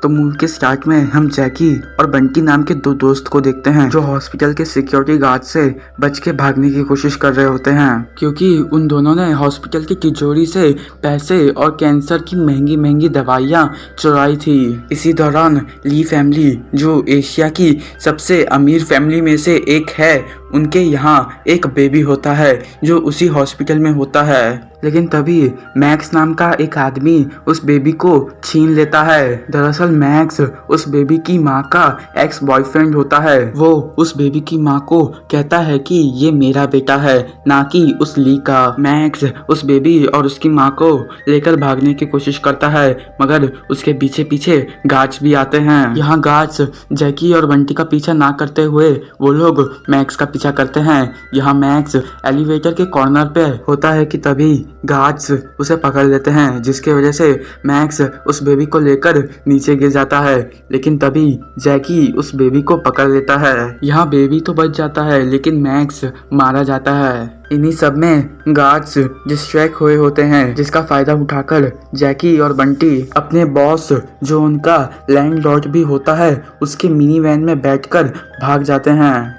तो मूवी के स्टार्ट में हम जैकी और बंटी नाम के दो दोस्त को देखते हैं जो हॉस्पिटल के सिक्योरिटी गार्ड से बच के भागने की कोशिश कर रहे होते हैं, क्योंकि उन दोनों ने हॉस्पिटल की तिजोरी से पैसे और कैंसर की महंगी महंगी दवाइयाँ चुराई थी। इसी दौरान ली फैमिली, जो एशिया की सबसे अमीर फैमिली में से एक है, उनके यहाँ एक बेबी होता है जो उसी हॉस्पिटल में होता है। लेकिन तभी मैक्स नाम का एक आदमी उस बेबी को छीन लेता है। दरअसल मैक्स उस बेबी की माँ का एक्स बॉयफ्रेंड होता है। वो उस बेबी की माँ को कहता है कि ये मेरा बेटा है, ना कि उस ली का। मैक्स उस बेबी और उसकी माँ को लेकर भागने की कोशिश करता है, मगर उसके पीछे पीछे गार्ड्स भी आते हैं। यहाँ गार्ड्स जैकी और बंटी का पीछा ना करते हुए वो लोग मैक्स का पीछा करते हैं। यहाँ मैक्स एलिवेटर के कॉर्नर पे होता है कि तभी गार्ड्स उसे पकड़ लेते हैं, जिसके वजह से मैक्स उस बेबी को लेकर नीचे गिर जाता है। लेकिन तभी जैकी उस बेबी को पकड़ लेता है। यहाँ बेबी तो बच जाता है, लेकिन मैक्स मारा जाता है। इन्हीं सब में गार्ड्स डिस्ट्रैक्ट हुए होते हैं, जिसका फायदा उठाकर जैकी और बंटी अपने बॉस, जो उनका लैंडलॉर्ड भी होता है, उसके मिनी वैन में बैठकर भाग जाते हैं।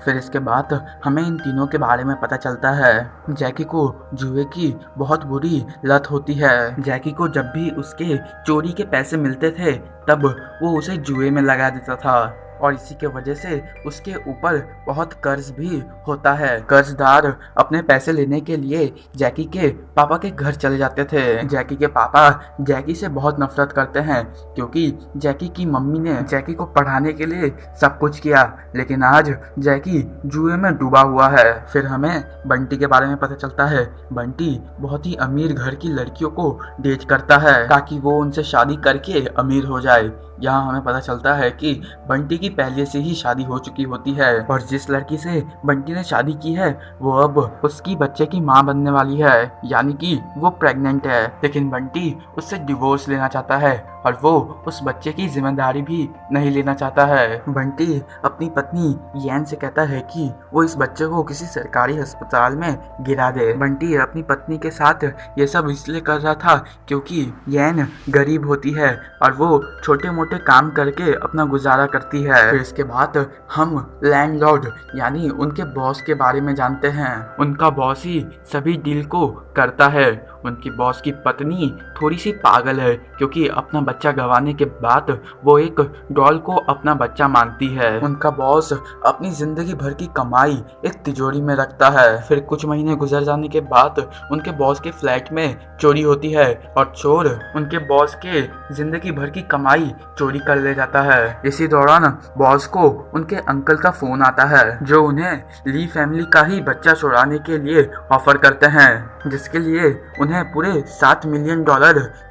फिर इसके बाद हमें इन तीनों के बारे में पता चलता है। जैकी को जुए की बहुत बुरी लत होती है। जैकी को जब भी उसके चोरी के पैसे मिलते थे तब वो उसे जुए में लगा देता था, और इसी के वजह से उसके ऊपर बहुत कर्ज भी होता है। कर्जदार अपने पैसे लेने के लिए जैकी के पापा के घर चले जाते थे। जैकी के पापा जैकी से बहुत नफरत करते हैं, क्योंकि जैकी की मम्मी ने जैकी को पढ़ाने के लिए सब कुछ किया, लेकिन आज जैकी जुए में डूबा हुआ है। फिर हमें बंटी के बारे में पता चलता है। बंटी बहुत ही अमीर घर की लड़कियों को डेट करता है ताकि वो उनसे शादी करके अमीर हो जाए। यहाँ हमें पता चलता है कि बंटी की पहले से ही शादी हो चुकी होती है, और जिस लड़की से बंटी ने शादी की है वो अब उसकी बच्चे की माँ बनने वाली है, यानी कि वो प्रेग्नेंट है। लेकिन बंटी उससे डिवोर्स लेना चाहता है और वो उस बच्चे की जिम्मेदारी भी नहीं लेना चाहता है। बंटी अपनी पत्नी यैन से कहता है कि वो इस बच्चे को किसी सरकारी अस्पताल में गिरा दे। बंटी अपनी पत्नी के साथ ये सब इसलिए कर रहा था क्योंकि यैन गरीब होती है और वो छोटे मोटे काम करके अपना गुजारा करती है। फिर इसके बाद हम लैंडलॉर्ड यानी उनके बॉस के बारे में जानते हैं। उनका बॉस ही सभी डील को करता है। उनकी बॉस की पत्नी थोड़ी सी पागल है, क्योंकि अपना बच्चा गंवाने के बाद वो एक डॉल को अपना बच्चा मानती है। उनका बॉस अपनी जिंदगी भर की कमाई एक तिजोरी में रखता है। फिर कुछ महीने गुजर जाने के बाद उनके बॉस के फ्लैट में चोरी होती है और चोर उनके बॉस के जिंदगी भर की कमाई चोरी कर ले जाता है। इसी दौरान बॉस को उनके अंकल का फोन आता है, जो उन्हें ली फैमिली का ही बच्चा चुराने के लिए ऑफर करते हैं, जिसके लिए उन्हें पूरे $7 मिलियन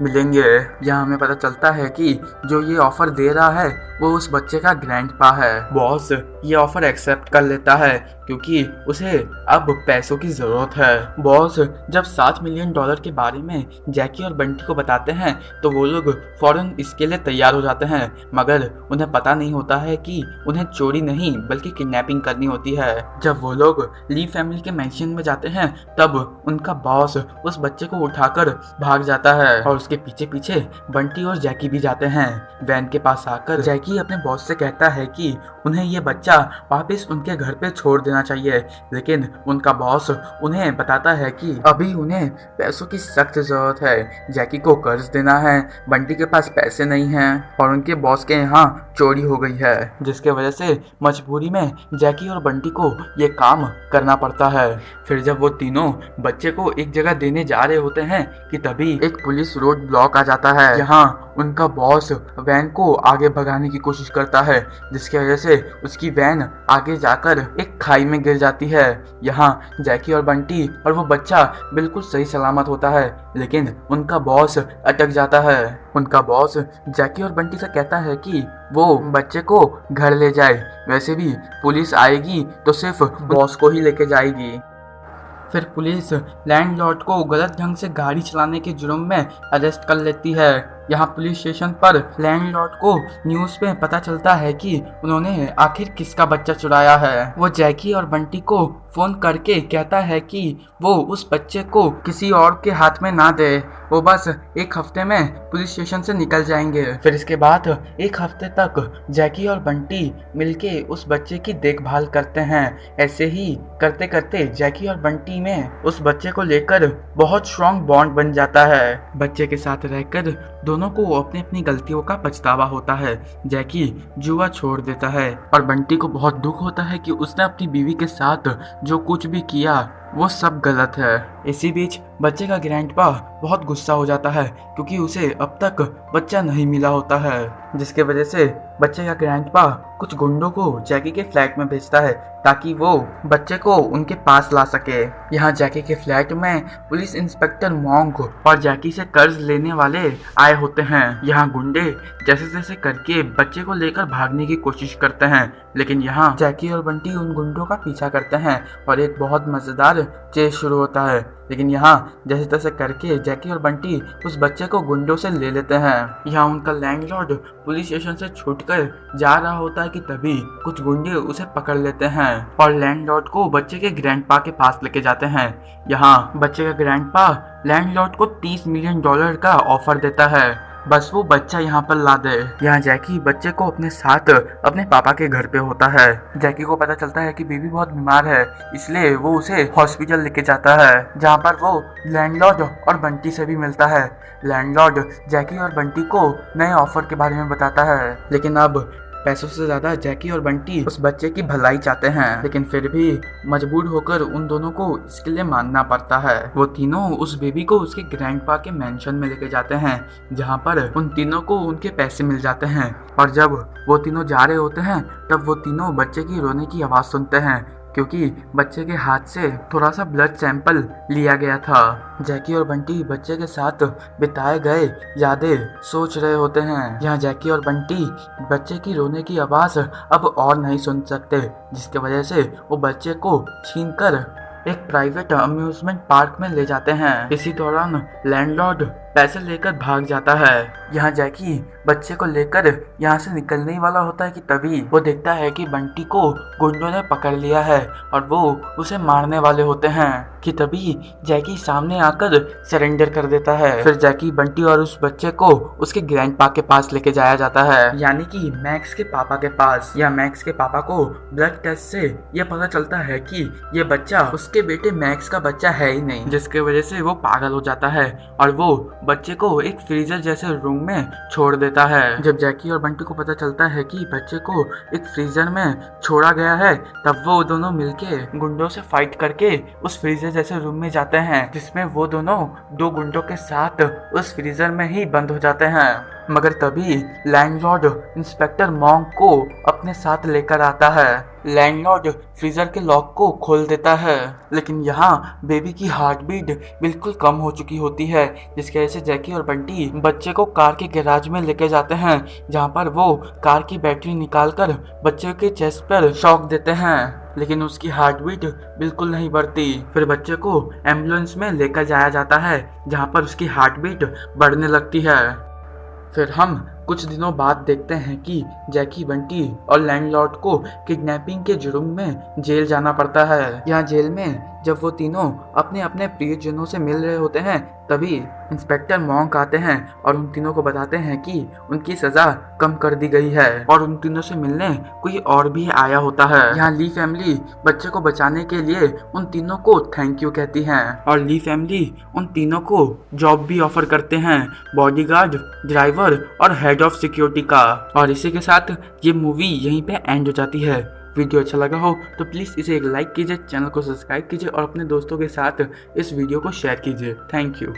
मिलेंगे। यहाँ हमें पता चलता है कि जो ये ऑफर दे रहा है वो उस बच्चे का ग्रैंडपा है। बॉस ये ऑफर एक्सेप्ट कर लेता है क्योंकि उसे अब पैसों की जरूरत है। बॉस जब $7 मिलियन के बारे में जैकी और बंटी को बताते हैं तो वो लोग फौरन इसके लिए तैयार हो जाते हैं, मगर उन्हें पता नहीं होता है कि उन्हें चोरी नहीं बल्कि किडनैपिंग करनी होती है। जब वो लोग ली फैमिली के मैंशन में जाते हैं तब उनका बॉस उस बच्चे को उठाकर भाग जाता है, और उसके पीछे पीछे बंटी और जैकी भी जाते हैं। वैन के पास आकर जैकी अपने बॉस से कहता है कि उन्हें ये बच्चा वापस उनके घर पे छोड़ देना चाहिए, लेकिन उनका बॉस उन्हें बताता है कि अभी उन्हें पैसों की सख्त जरूरत है। जैकी को कर्ज देना है, बंटी के पास पैसे नहीं हैं और उनके बॉस के यहाँ चोरी हो गई है, जिसके वजह से मजबूरी में जैकी और बंटी को ये काम करना पड़ता है। फिर जब वो तीनों बच्चे को एक जगह देने जा रहे होते हैं कि तभी एक पुलिस रोड ब्लॉक आ जाता है। यहाँ उनका बॉस वैन को आगे भगाने की कोशिश करता है, जिसकी वजह से उसकी वैन आगे जाकर एक खाई में गिर जाती है। यहाँ जैकी और बंटी और वो बच्चा बिल्कुल सही सलामत होता है, लेकिन उनका बॉस अटक जाता है। उनका बॉस जैकी और बंटी से कहता है कि वो बच्चे को घर ले जाए, वैसे भी पुलिस आएगी तो सिर्फ बॉस को ही लेके जाएगी। फिर पुलिस लैंडलॉर्ड को गलत ढंग से गाड़ी चलाने के जुर्म में अरेस्ट कर लेती है यहाँ पुलिस स्टेशन पर लैंडलॉर्ड को न्यूज में पता चलता है कि उन्होंने आखिर किसका बच्चा चुराया है। वो जैकी और बंटी को फोन करके कहता है कि वो उस बच्चे को किसी और के हाथ में ना दे, वो बस एक हफ्ते में पुलिस स्टेशन से निकल जाएंगे। फिर इसके बाद एक हफ्ते तक जैकी और बंटी मिलके उस बच्चे की देखभाल करते हैं। ऐसे ही करते करते जैकी और बंटी में उस बच्चे को लेकर बहुत स्ट्रॉन्ग बॉन्ड बन जाता है। बच्चे के साथ रहकर दोनों को अपनी अपनी गलतियों का पछतावा होता है। जैकी जुआ छोड़ देता है और बंटी को बहुत दुख होता है कि उसने अपनी बीवी के साथ जो कुछ भी किया वो सब गलत है। इसी बीच बच्चे का ग्रैंडपा बहुत गुस्सा हो जाता है क्योंकि उसे अब तक बच्चा नहीं मिला होता है, जिसके वजह से बच्चे का ग्रैंडपा कुछ गुंडों को जैकी के फ्लैट में भेजता है ताकि वो बच्चे को उनके पास ला सके। यहाँ जैकी के फ्लैट में पुलिस इंस्पेक्टर मॉन्क और जैकी से कर्ज लेने वाले आए होते हैं। यहाँ गुंडे जैसे जैसे करके बच्चे को लेकर भागने की कोशिश करते हैं, लेकिन यहाँ जैकी और बंटी उन गुंडों का पीछा करते हैं और एक बहुत मजेदार चेस शुरू होता है। लेकिन यहाँ जैसे तैसे करके जैकी और बंटी उस बच्चे को गुंडों से ले लेते हैं। यहाँ उनका लैंडलॉर्ड पुलिस स्टेशन से छूटकर जा रहा होता है कि तभी कुछ गुंडे उसे पकड़ लेते हैं और लैंडलॉर्ड को बच्चे के ग्रैंडपा के पास लेके जाते हैं। यहाँ बच्चे का ग्रैंडपा लैंडलॉर्ड को $30 मिलियन का ऑफर देता है, बस वो बच्चा यहाँ पर ला दे। यहाँ जैकी बच्चे को अपने साथ अपने पापा के घर पे होता है। जैकी को पता चलता है कि बीवी बहुत बीमार है, इसलिए वो उसे हॉस्पिटल लेके जाता है, जहाँ पर वो लैंडलॉर्ड और बंटी से भी मिलता है। लैंडलॉर्ड जैकी और बंटी को नए ऑफर के बारे में बताता है, लेकिन अब पैसों से ज्यादा जैकी और बंटी उस बच्चे की भलाई चाहते हैं, लेकिन फिर भी मजबूर होकर उन दोनों को इसके लिए मानना पड़ता है। वो तीनों उस बेबी को उसके ग्रैंडपा के मेंशन में लेके जाते हैं, जहाँ पर उन तीनों को उनके पैसे मिल जाते हैं। और जब वो तीनों जा रहे होते हैं तब वो तीनों बच्चे की रोने की आवाज सुनते हैं, क्योंकि बच्चे के हाथ से थोड़ा सा ब्लड सैंपल लिया गया था। जैकी और बंटी बच्चे के साथ बिताए गए यादें सोच रहे होते हैं। यहाँ जैकी और बंटी बच्चे की रोने की आवाज अब और नहीं सुन सकते, जिसके वजह से वो बच्चे को छीनकर एक प्राइवेट अम्यूजमेंट पार्क में ले जाते हैं। इसी दौरान लैंडलॉर्ड पैसे लेकर भाग जाता है। यहाँ जैकी बच्चे को लेकर यहाँ से निकलने ही वाला होता है कि तभी वो देखता है कि बंटी को गुंडों ने पकड़ लिया है और वो उसे मारने वाले होते हैं कि तभी जैकी सामने आकर सरेंडर कर देता है। फिर जैकी बंटी और उस बच्चे को उसके ग्रैंडपा के पास लेके जाया जाता है, यानी कि मैक्स के पापा के पास। या मैक्स के पापा को ब्लड टेस्ट से ये पता चलता है कि ये बच्चा उसके बेटे मैक्स का बच्चा है ही नहीं, जिसके वजह से वो पागल हो जाता है और वो बच्चे को एक फ्रीजर जैसे रूम में छोड़ देता है। जब जैकी और बंटी को पता चलता है कि बच्चे को एक फ्रीजर में छोड़ा गया है, तब वो दोनों मिलके गुंडों से फाइट करके उस फ्रीजर जैसे रूम में जाते हैं, जिसमें वो दोनों दो गुंडों के साथ उस फ्रीजर में ही बंद हो जाते हैं। मगर तभी लैंडलॉर्ड इंस्पेक्टर मॉन्क को अपने साथ लेकर आता है। लैंडलॉर्ड फ्रीजर के लॉक को खोल देता है, लेकिन यहाँ बेबी की हार्ट बीट बिल्कुल कम हो चुकी होती है, जिसकी वजह से जैकी और बंटी बच्चे को कार के गैराज में लेके जाते हैं, जहाँ पर वो कार की बैटरी निकालकर बच्चे के चेस्ट पर शॉक देते हैं, लेकिन उसकी हार्ट बीट बिल्कुल नहीं बढ़ती। फिर बच्चे को एम्बुलेंस में लेकर जाया जाता है, जहाँ पर उसकी हार्ट बीट बढ़ने लगती है। फिर हम कुछ दिनों बाद देखते हैं कि जैकी बंटी और लैंडलॉर्ड को किडनैपिंग के जुर्म में जेल जाना पड़ता है। यहाँ जेल में जब वो तीनों अपने अपने प्रियजनों से मिल रहे होते हैं, तभी इंस्पेक्टर मॉन्क आते हैं और उन तीनों को बताते हैं कि उनकी सजा कम कर दी गई है और उन तीनों से मिलने कोई और भी आया होता है। यहाँ ली फैमिली बच्चे को बचाने के लिए उन तीनों को थैंक यू कहती है और ली फैमिली उन तीनों को जॉब भी ऑफर करते हैं, बॉडीगार्ड, ड्राइवर और हेड ऑफ सिक्योरिटी का। और इसी के साथ ये मूवी यहीं पे एंड हो जाती है। वीडियो अच्छा लगा हो तो प्लीज़ इसे एक लाइक कीजिए, चैनल को सब्सक्राइब कीजिए और अपने दोस्तों के साथ इस वीडियो को शेयर कीजिए। Thank you.